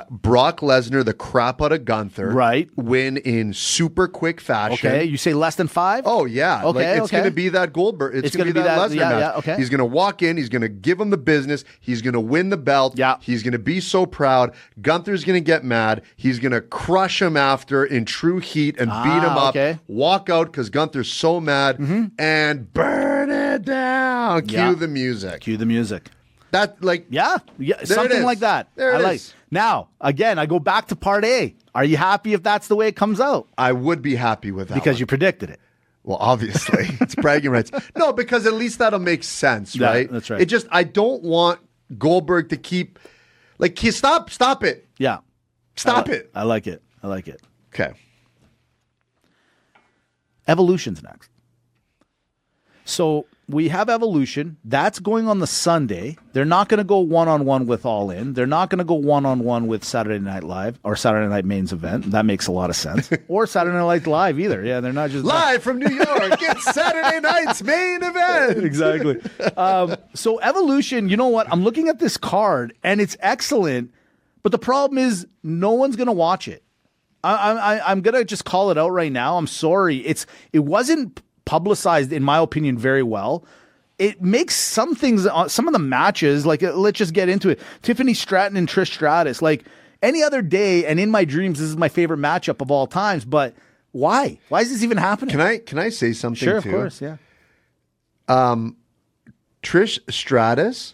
Speaker 5: Brock Lesnar the crap out of Gunther.
Speaker 4: Right.
Speaker 5: Win in super quick fashion.
Speaker 4: Okay. You say less than 5?
Speaker 5: Oh, yeah.
Speaker 4: Okay.
Speaker 5: It's going to be that Goldberg. It's going to be that Lesnar match.
Speaker 4: Yeah, okay.
Speaker 5: He's going to walk in. He's going to give him the business. He's going to win the belt.
Speaker 4: Yeah.
Speaker 5: He's going to be so proud. Gunther's going to get mad. He's going to crush him after in true heat and beat him up.
Speaker 4: Okay.
Speaker 5: Walk out because Gunther's so mad and burn it down. Cue the music.
Speaker 4: Cue the music.
Speaker 5: That
Speaker 4: something like that.
Speaker 5: There it is.
Speaker 4: Now, again, I go back to part A. Are you happy if that's the way it comes out?
Speaker 5: I would be happy with that
Speaker 4: because
Speaker 5: one.
Speaker 4: you predicted it.
Speaker 5: Well, obviously, it's bragging rights. No, because at least that'll make sense, right?
Speaker 4: That's right.
Speaker 5: I don't want Goldberg to keep stop it.
Speaker 4: Yeah.
Speaker 5: Stop it.
Speaker 4: I like it.
Speaker 5: Okay.
Speaker 4: Evolution's next. So we have Evolution. That's going on the Sunday. They're not going to go one-on-one with All In. They're not going to go one-on-one with Saturday Night Live or Saturday Night Main's event. That makes a lot of sense. Or Saturday Night Live either. Yeah, they're not just...
Speaker 5: Live from New York, it's Saturday night's main event.
Speaker 4: Exactly. So Evolution, you know what? I'm looking at this card, and it's excellent, but the problem is no one's going to watch it. I'm going to just call it out right now. I'm sorry. It wasn't publicized, in my opinion, very well. It makes some things, some of the matches, let's just get into it. Tiffany Stratton and Trish Stratus, any other day, and in my dreams, this is my favorite matchup of all times. But why? Why is this even happening?
Speaker 5: Can I say something?
Speaker 4: Sure,
Speaker 5: too?
Speaker 4: Of course, yeah.
Speaker 5: Trish Stratus,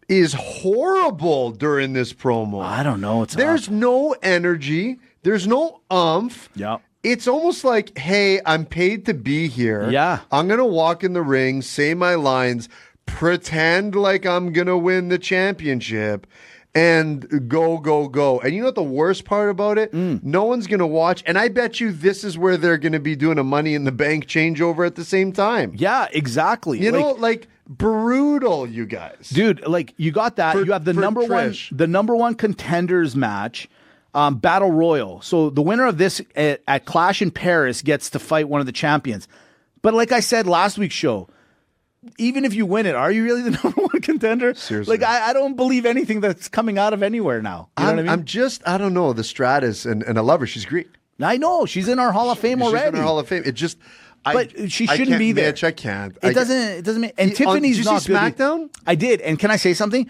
Speaker 5: is horrible during this promo.
Speaker 4: I don't know. There's
Speaker 5: no energy. There's no umph.
Speaker 4: Yeah.
Speaker 5: it's almost like, hey, I'm paid to be here.
Speaker 4: Yeah.
Speaker 5: I'm going to walk in the ring, say my lines, pretend like I'm going to win the championship, and go, go, go. And you know what the worst part about it? No one's going to watch. And I bet you this is where they're going to be doing a Money in the Bank changeover at the same time.
Speaker 4: Yeah, exactly.
Speaker 5: You know, like brutal, you guys.
Speaker 4: Dude, like you got that. You have the number one contenders match, Battle Royal. So the winner of this at Clash in Paris gets to fight one of the champions. But like I said last week's show, even if you win it, are you really the number one contender?
Speaker 5: Seriously.
Speaker 4: Like, I don't believe anything that's coming out of anywhere now. You know what I mean?
Speaker 5: I don't know, the Stratus, and I love her. She's Greek.
Speaker 4: I know. She's in our Hall of Fame already.
Speaker 5: She's in our Hall of Fame. It just...
Speaker 4: But she shouldn't be there.
Speaker 5: Mitch, I can't.
Speaker 4: It doesn't make... And Tiffany's not good.
Speaker 5: Did you see SmackDown?
Speaker 4: I did. And can I say something?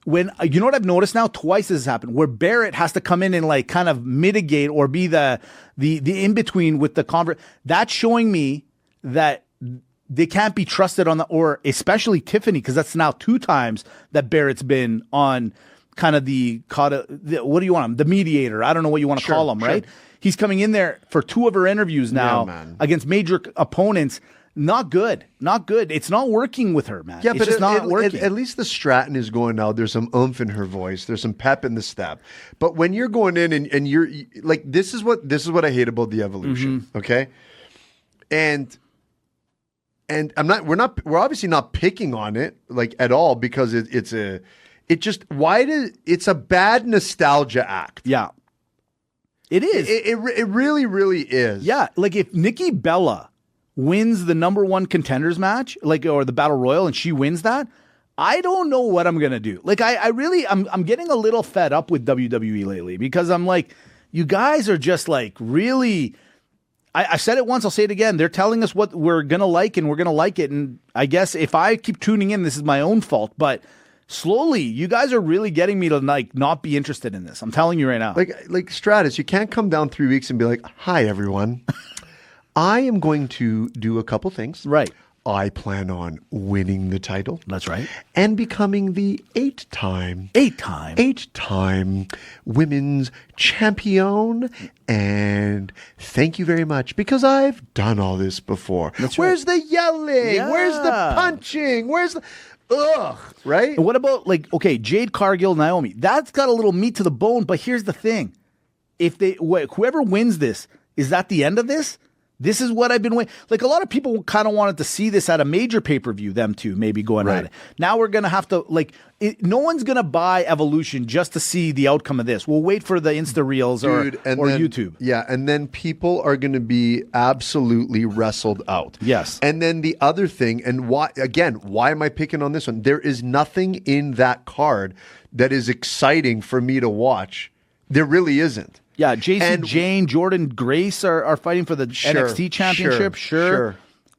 Speaker 4: When you know what I've noticed now? Twice this has happened, where Barrett has to come in and like kind of mitigate or be the in-between with the convert. That's showing me that they can't be trusted on or especially Tiffany, because that's now 2 times that Barrett's been on kind of what do you want him? The mediator. I don't know what you want to call him, right? He's coming in there for 2 of her interviews now against major opponents. Not good. Not good. It's not working with her, man.
Speaker 5: Yeah,
Speaker 4: it's
Speaker 5: but
Speaker 4: just not working.
Speaker 5: At least the Stratton is going now. There's some oomph in her voice. There's some pep in the step. But when you're going in and you're like, this is what I hate about the Evolution. Okay. And we're obviously not picking on it like at all, because it's a bad nostalgia act.
Speaker 4: Yeah. It is.
Speaker 5: It really, really is.
Speaker 4: Yeah. Like if Nikki Bella wins the number one contenders match, or the Battle Royal, and she wins that, I don't know what I'm going to do. Like I'm getting a little fed up with WWE lately, because I'm like, you guys are just like really... I said it once, I'll say it again. They're telling us what we're going to like, and we're going to like it. And I guess if I keep tuning in, this is my own fault. But slowly, you guys are really getting me to like not be interested in this. I'm telling you right now.
Speaker 5: Like Stratus, you can't come down 3 weeks and be like, hi, everyone. I am going to do a couple things.
Speaker 4: Right.
Speaker 5: I plan on winning the title.
Speaker 4: That's right.
Speaker 5: And becoming the 8-time women's champion. And thank you very much, because I've done all this before. Where's the yelling?
Speaker 4: Yeah.
Speaker 5: Where's the punching? Where's the... Ugh, right?
Speaker 4: And what about Jade Cargill, Naomi? That's got a little meat to the bone, but here's the thing. If whoever wins this, is that the end of this? This is what I've been waiting. Like, a lot of people kind of wanted to see this at a major pay-per-view, them two maybe going at it. Now we're going to have to, no one's going to buy Evolution just to see the outcome of this. We'll wait for the Insta Reels or YouTube.
Speaker 5: Yeah, and then people are going to be absolutely wrestled out.
Speaker 4: Yes.
Speaker 5: And then the other thing, and why am I picking on this one? There is nothing in that card that is exciting for me to watch. There really isn't.
Speaker 4: Yeah, JC Jane, Jordan Grace are fighting for the NXT championship. Sure.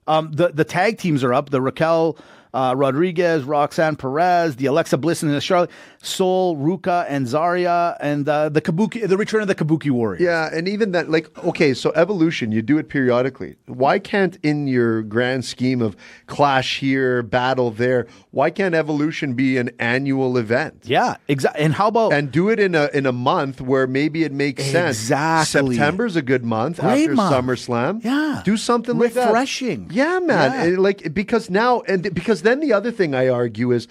Speaker 4: The tag teams are up. The Raquel Rodriguez, Roxanne Perez, the Alexa Bliss and the Charlotte Soul, Ruka and Zarya, and the return of the Kabuki Warriors.
Speaker 5: Yeah, and even that, okay, so Evolution, you do it periodically. Why can't, in your grand scheme of clash here, battle there, why can't Evolution be an annual event?
Speaker 4: Yeah, exactly. And how about...
Speaker 5: And do it in a month where maybe it makes sense.
Speaker 4: Exactly.
Speaker 5: September's a good month after SummerSlam.
Speaker 4: Yeah.
Speaker 5: Do something like that.
Speaker 4: Refreshing.
Speaker 5: Yeah, man.
Speaker 4: Yeah.
Speaker 5: Because then the other thing I argue is,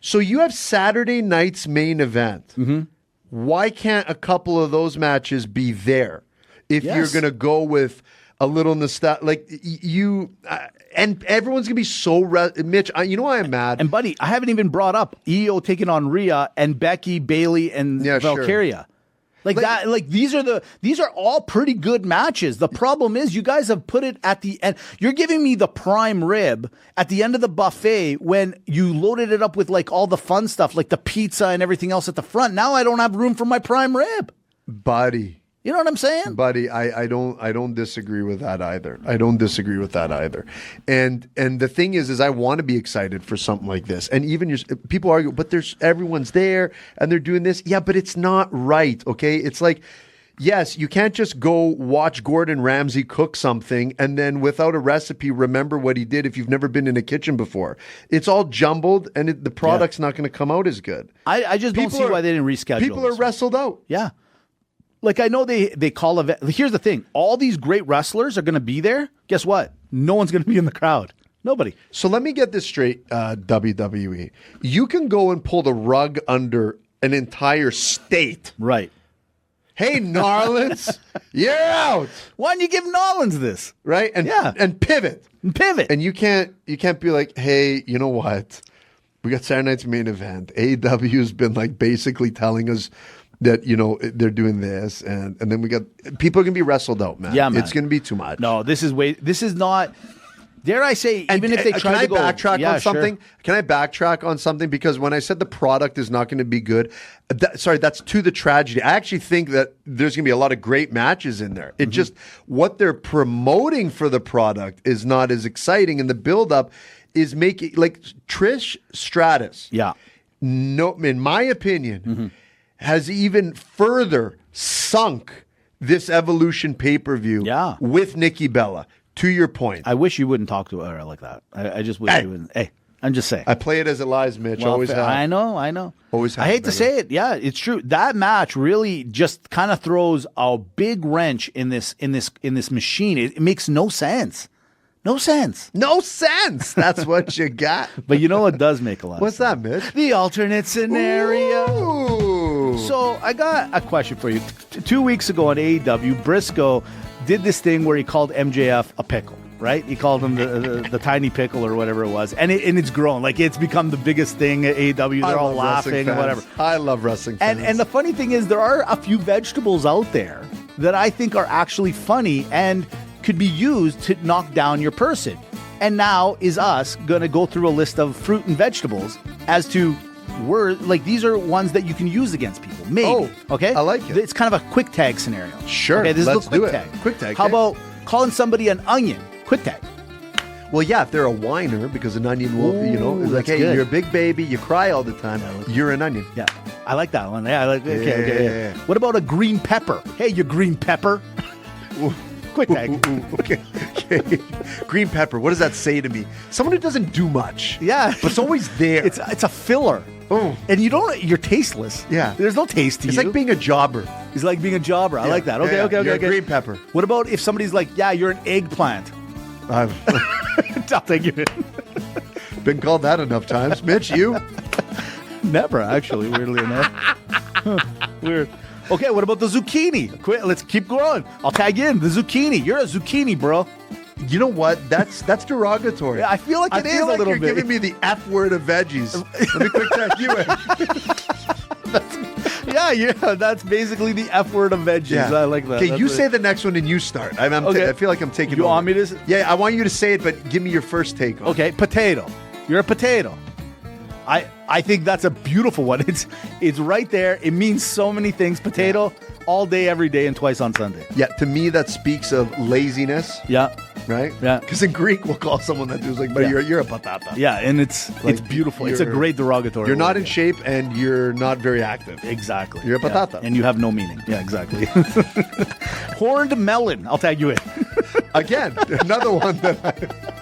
Speaker 5: so you have Saturday night's main event. Mm-hmm. Why can't a couple of those matches be there? If you're going to go with a little nostalgia, and everyone's going to be so... Mitch, you know why I'm mad?
Speaker 4: And buddy, I haven't even brought up Io taking on Rhea and Becky, Bayley, and Valkyria. Sure. These are all pretty good matches. The problem is you guys have put it at the end. You're giving me the prime rib at the end of the buffet when you loaded it up with all the fun stuff, like the pizza and everything else at the front. Now I don't have room for my prime rib.
Speaker 5: Buddy.
Speaker 4: You know what I'm saying?
Speaker 5: Buddy, I don't disagree with that either. And the thing is I want to be excited for something like this. And even people argue, but everyone's there and they're doing this. Yeah, but it's not right, okay? It's like, yes, you can't just go watch Gordon Ramsay cook something and then without a recipe remember what he did if you've never been in a kitchen before. It's all jumbled and the product's not going to come out as good.
Speaker 4: I just don't see why they didn't reschedule.
Speaker 5: People are wrestled out.
Speaker 4: Yeah. Like, I know they call event. Here's the thing. All these great wrestlers are going to be there. Guess what? No one's going to be in the crowd. Nobody.
Speaker 5: So let me get this straight, WWE. You can go and pull the rug under an entire state.
Speaker 4: Right.
Speaker 5: Hey, Narlands, you're out.
Speaker 4: Why don't you give Nolans this?
Speaker 5: Right? And pivot.
Speaker 4: And pivot.
Speaker 5: And you can't be like, hey, you know what? We got Saturday night's main event. AEW's been like basically telling us that, you know, they're doing this, and then we got people are gonna be wrestled out, man.
Speaker 4: Yeah, man.
Speaker 5: It's gonna be too much.
Speaker 4: No, this is not. Dare I say, even if they try to go,
Speaker 5: backtrack on something?
Speaker 4: Sure.
Speaker 5: Can I backtrack on something? Because when I said the product is not going to be good, that's to the tragedy. I actually think that there's going to be a lot of great matches in there. It just what they're promoting for the product is not as exciting, and the build-up is making like Trish Stratus.
Speaker 4: Yeah.
Speaker 5: No, in my opinion, has even further sunk this Evolution pay-per-view.
Speaker 4: Yeah.
Speaker 5: With Nikki Bella. To your point.
Speaker 4: I wish you wouldn't talk to her like that. I just wish you wouldn't. Hey, I'm just saying.
Speaker 5: I play it as it lies, Mitch.
Speaker 4: Well,
Speaker 5: Always have.
Speaker 4: I know.
Speaker 5: Always have.
Speaker 4: I hate to say it. Yeah, it's true. That match really just kind of throws a big wrench in this machine. It makes no sense. No sense.
Speaker 5: No sense. That's what you got.
Speaker 4: But you know what does make a lot
Speaker 5: What's
Speaker 4: of sense?
Speaker 5: that, Mitch?
Speaker 4: The alternate scenario.
Speaker 5: Ooh.
Speaker 4: So I got a question for you. 2 weeks ago on AEW, Briscoe did this thing where he called MJF a pickle, right? He called him the tiny pickle or whatever it was. And it's grown. Like, it's become the biggest thing at AEW. They're all laughing and whatever.
Speaker 5: I love wrestling fans.
Speaker 4: And the funny thing is, there are a few vegetables out there that I think are actually funny and could be used to knock down your person. And now is us going to go through a list of fruit and vegetables as to like these are ones that you can use against people. Maybe.
Speaker 5: Oh,
Speaker 4: okay.
Speaker 5: I like it.
Speaker 4: It's kind of a quick tag scenario.
Speaker 5: Sure.
Speaker 4: Okay, this
Speaker 5: let's
Speaker 4: is the quick
Speaker 5: do it.
Speaker 4: tag.
Speaker 5: Quick tag.
Speaker 4: How
Speaker 5: okay.
Speaker 4: about calling somebody an onion? Quick tag.
Speaker 5: Well, yeah, if they're a whiner, because an onion will,
Speaker 4: Ooh,
Speaker 5: is like,
Speaker 4: that's
Speaker 5: hey,
Speaker 4: good.
Speaker 5: you're a big baby, you cry all the time, you're an onion.
Speaker 4: Yeah, I like that one. Yeah, I like. Okay.
Speaker 5: Yeah.
Speaker 4: What about a green pepper? Hey, you green pepper. Quick tag.
Speaker 5: Ooh, okay. Green pepper. What does that say to me? Someone who doesn't do much.
Speaker 4: Yeah,
Speaker 5: but it's always there.
Speaker 4: It's a filler.
Speaker 5: Oh.
Speaker 4: And you're tasteless.
Speaker 5: Yeah.
Speaker 4: There's no taste to
Speaker 5: It's
Speaker 4: you.
Speaker 5: like being a jobber.
Speaker 4: It's like being a jobber. I like that. Okay,
Speaker 5: Yeah,
Speaker 4: okay.
Speaker 5: you're a green pepper.
Speaker 4: What about if somebody's like, yeah, you're an eggplant?
Speaker 5: I've
Speaker 4: I'll take you.
Speaker 5: been called that enough times. Mitch, you?
Speaker 4: Never, actually, weirdly enough. Huh, weird. Okay, what about the zucchini? Let's keep going. I'll tag you in. The zucchini. You're a zucchini, bro.
Speaker 5: You know what? That's derogatory.
Speaker 4: Yeah, I feel like it is a little
Speaker 5: you're
Speaker 4: bit.
Speaker 5: giving me the F word of veggies. Let me quick tag you in.
Speaker 4: Yeah, that's basically the F word of veggies.
Speaker 5: Yeah.
Speaker 4: I like that.
Speaker 5: Okay,
Speaker 4: That's
Speaker 5: you
Speaker 4: it.
Speaker 5: say the next one and you start.
Speaker 4: Okay.
Speaker 5: I feel like I'm taking
Speaker 4: You
Speaker 5: over.
Speaker 4: want me to?
Speaker 5: Yeah, I want you to say it, but give me your first take on it.
Speaker 4: Okay, potato. You're a potato. I think that's a beautiful one. It's right there. It means so many things. Potato all day, every day, and twice on Sunday.
Speaker 5: Yeah, to me that speaks of laziness,
Speaker 4: Yeah,
Speaker 5: right?
Speaker 4: Yeah.
Speaker 5: Because in Greek we'll call someone that dude's like, but
Speaker 4: Yeah.
Speaker 5: you're a patata.
Speaker 4: yeah, and it's beautiful. It's a
Speaker 5: you're-
Speaker 4: great derogatory.
Speaker 5: You're not
Speaker 4: word.
Speaker 5: in shape and you're not very active.
Speaker 4: Exactly.
Speaker 5: You're a
Speaker 4: Yeah.
Speaker 5: patata.
Speaker 4: And you have no meaning. Yeah, exactly. Horned melon. I'll tag you in.
Speaker 5: Again, another one that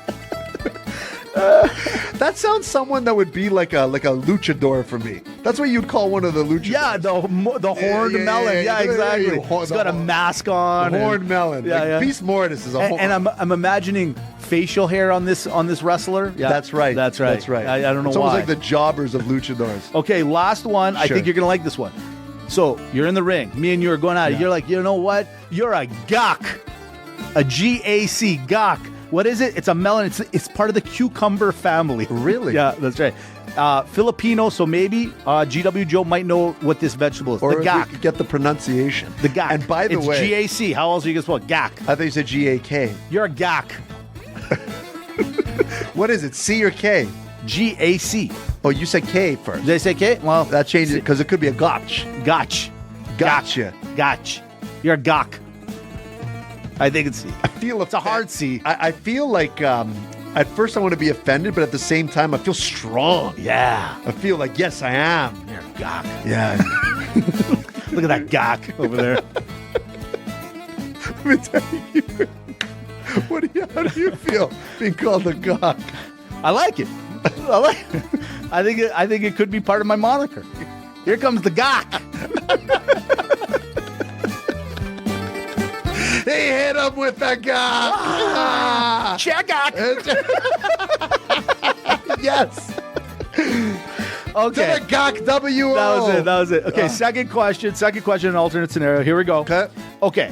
Speaker 5: that sounds someone that would be like a luchador for me. That's what you'd call one of the luchadors.
Speaker 4: Yeah, the horned
Speaker 5: yeah,
Speaker 4: melon.
Speaker 5: yeah,
Speaker 4: Yeah,
Speaker 5: yeah,
Speaker 4: exactly.
Speaker 5: yeah.
Speaker 4: He's got a mask on.
Speaker 5: The
Speaker 4: and-
Speaker 5: horned melon.
Speaker 4: Yeah,
Speaker 5: like
Speaker 4: yeah.
Speaker 5: Beast Mortis is a horn.
Speaker 4: And I'm imagining facial hair on this wrestler. Yeah,
Speaker 5: That's right.
Speaker 4: That's right.
Speaker 5: That's right.
Speaker 4: I don't know
Speaker 5: it's
Speaker 4: why.
Speaker 5: almost like the jobbers of luchadors.
Speaker 4: Okay, last one. I
Speaker 5: Sure.
Speaker 4: think you're going to like this one. So you're in the ring. Me and you are going at it. You're like, you know what? You're a gawk. A GAC, gawk. What is it? It's a melon. It's part of the cucumber family.
Speaker 5: Really?
Speaker 4: Yeah, that's right. Filipino, so maybe GW Joe might know what this vegetable is.
Speaker 5: Or
Speaker 4: the
Speaker 5: if
Speaker 4: gawk.
Speaker 5: we could get the pronunciation.
Speaker 4: The gawk.
Speaker 5: And by the
Speaker 4: it's
Speaker 5: way,
Speaker 4: GAC. How else are you going to spell it? Gawk.
Speaker 5: I thought you said GAK.
Speaker 4: You're a gawk.
Speaker 5: What is it? C or K?
Speaker 4: GAC.
Speaker 5: Oh, you said K first.
Speaker 4: Did they say K? Well,
Speaker 5: That changes it because it could be a gotch.
Speaker 4: Gotch.
Speaker 5: Gotcha.
Speaker 4: Gotch. You're a gawk. I think it's C.
Speaker 5: I feel
Speaker 4: It's a hard C.
Speaker 5: I feel like at first I want to be offended, but at the same time I feel strong.
Speaker 4: Yeah.
Speaker 5: I feel like yes, I am.
Speaker 4: You're a gawk.
Speaker 5: Yeah.
Speaker 4: Look at that gawk over there.
Speaker 5: Let me tell you. How do you feel being called a gawk?
Speaker 4: I like it. I think it could be part of my moniker. Here comes the gawk.
Speaker 5: They hit him with the gak.
Speaker 4: Check out.
Speaker 5: Yes.
Speaker 4: Okay.
Speaker 5: To the gak WO.
Speaker 4: That was it. Okay, second question, an alternate scenario. Here we go. Okay.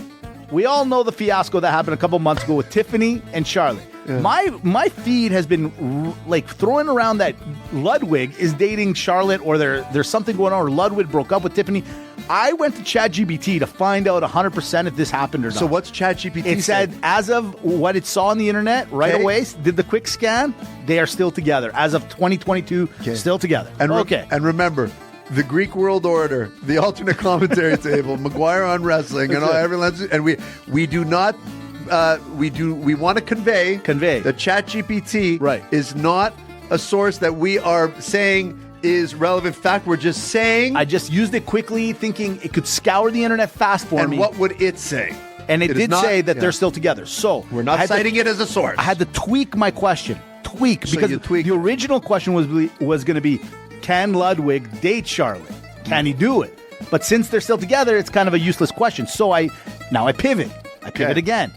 Speaker 4: We all know the fiasco that happened a couple months ago with Tiffany and Charlotte. Yeah. My feed has been like throwing around that Ludwig is dating Charlotte, or there's something going on, or Ludwig broke up with Tiffany. I went to ChatGPT to find out 100% if this happened or not.
Speaker 5: So what's ChatGPT?
Speaker 4: It said, as of what it saw on the internet right away, did the quick scan, they are still together. As of 2022, still together.
Speaker 5: And and remember, the Greek World Order, the alternate commentary table, McGuire on wrestling, and we do not. We want to convey that ChatGPT is not a source that we are saying is relevant fact. We're just saying.
Speaker 4: I just used it quickly, thinking it could scour the internet fast for me.
Speaker 5: And what would it say?
Speaker 4: And it did say that they're still together. So
Speaker 5: we're not citing it as a source.
Speaker 4: I had to tweak my question. Because the original question was going to be, can Ludwig date Charlotte? Can he do it? But since they're still together, it's kind of a useless question. So I pivot. I pivot again.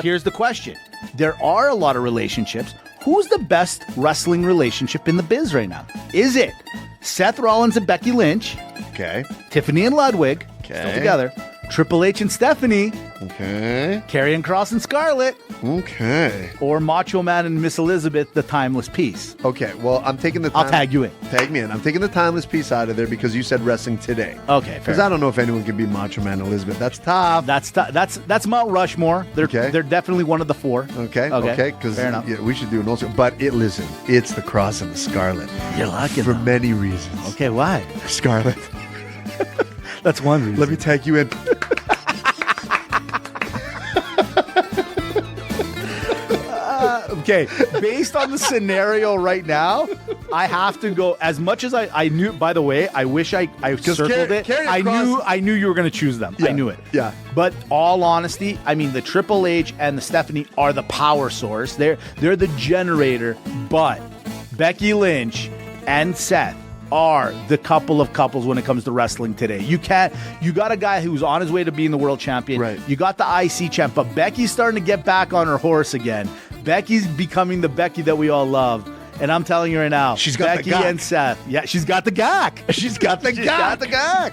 Speaker 4: Here's the question. There are a lot of relationships. Who's the best wrestling relationship in the biz right now? Is it Seth Rollins and Becky Lynch?
Speaker 5: Okay.
Speaker 4: Tiffany and Ludwig?
Speaker 5: Okay.
Speaker 4: Still together. Triple H and Stephanie?
Speaker 5: Okay.
Speaker 4: Karrion Kross and Scarlett?
Speaker 5: Okay.
Speaker 4: Or Macho Man and Miss Elizabeth, the timeless piece?
Speaker 5: Okay, well, I'm taking the time.
Speaker 4: I'll tag you in.
Speaker 5: Tag me in. I'm taking the timeless piece out of there because you said wrestling today.
Speaker 4: Okay,
Speaker 5: because I don't know if anyone can beat Macho Man and Elizabeth. That's tough.
Speaker 4: That's Mount Rushmore. They're definitely one of the four.
Speaker 5: Okay. Because
Speaker 4: fair enough.
Speaker 5: Yeah, we should do an also. But listen, it's the Cross and the Scarlet.
Speaker 4: You're lucky
Speaker 5: for many reasons.
Speaker 4: Okay, why?
Speaker 5: Scarlet.
Speaker 4: That's one reason.
Speaker 5: Let me tag you in.
Speaker 4: Okay, based on the scenario right now, I have to go. As much as I knew, by the way, I wish I circled it. I knew you were going to choose them.
Speaker 5: Yeah,
Speaker 4: I knew it.
Speaker 5: Yeah.
Speaker 4: But all honesty, I mean, the Triple H and the Stephanie are the power source. They're the generator. But Becky Lynch and Seth are the couple of couples when it comes to wrestling today. You got a guy who's on his way to being the world champion.
Speaker 5: Right.
Speaker 4: You got the IC champ, but Becky's starting to get back on her horse again. Becky's becoming the Becky that we all love. And I'm telling you right now,
Speaker 5: she's got
Speaker 4: Becky
Speaker 5: the gak.
Speaker 4: and Seth. Yeah, she's got the gak.
Speaker 5: She's got the gak.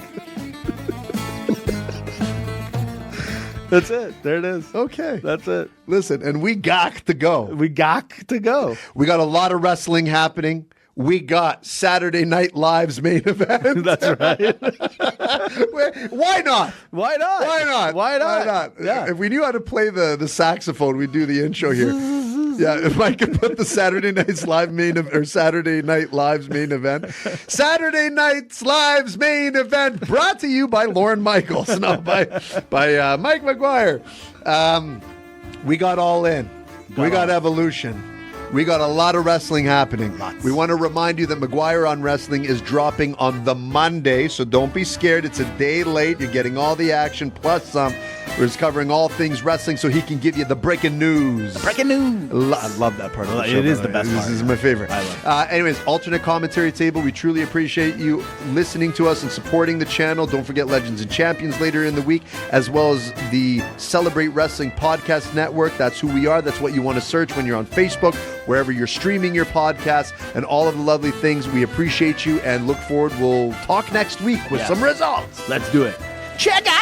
Speaker 4: That's it. There it is.
Speaker 5: Okay.
Speaker 4: That's it.
Speaker 5: Listen, and we gak to go.
Speaker 4: We gak to go.
Speaker 5: We got a lot of wrestling happening. We got Saturday Night Live's main event.
Speaker 4: That's right.
Speaker 5: Why not?
Speaker 4: Why not?
Speaker 5: Why not?
Speaker 4: Why not?
Speaker 5: Why not?
Speaker 4: Yeah.
Speaker 5: If we knew how to play the saxophone, we'd do the intro here. Yeah, if I could put the Saturday Night's Live Saturday Night Live's main event. Saturday Night's Live's main event brought to you by Lorne Michaels. No, by Mike McGuire. We got All In. We got Evolution. We got a lot of wrestling happening.
Speaker 4: Lots.
Speaker 5: We want to remind you that McGuire on Wrestling is dropping on the Monday, so don't be scared. It's a day late. You're getting all the action plus some. We're just covering all things wrestling so he can give you the breaking news.
Speaker 4: Breaking news.
Speaker 5: I love that part of the show.
Speaker 4: It is the best part.
Speaker 5: This is my favorite.
Speaker 4: I love it.
Speaker 5: Anyways, alternate commentary table. We truly appreciate you listening to us and supporting the channel. Don't forget Legends and Champions later in the week, as well as the Celebrate Wrestling Podcast Network. That's who we are. That's what you want to search when you're on Facebook, wherever you're streaming your podcast, and all of the lovely things. We appreciate you and look forward. We'll talk next week with some results.
Speaker 4: Let's do it. Check out.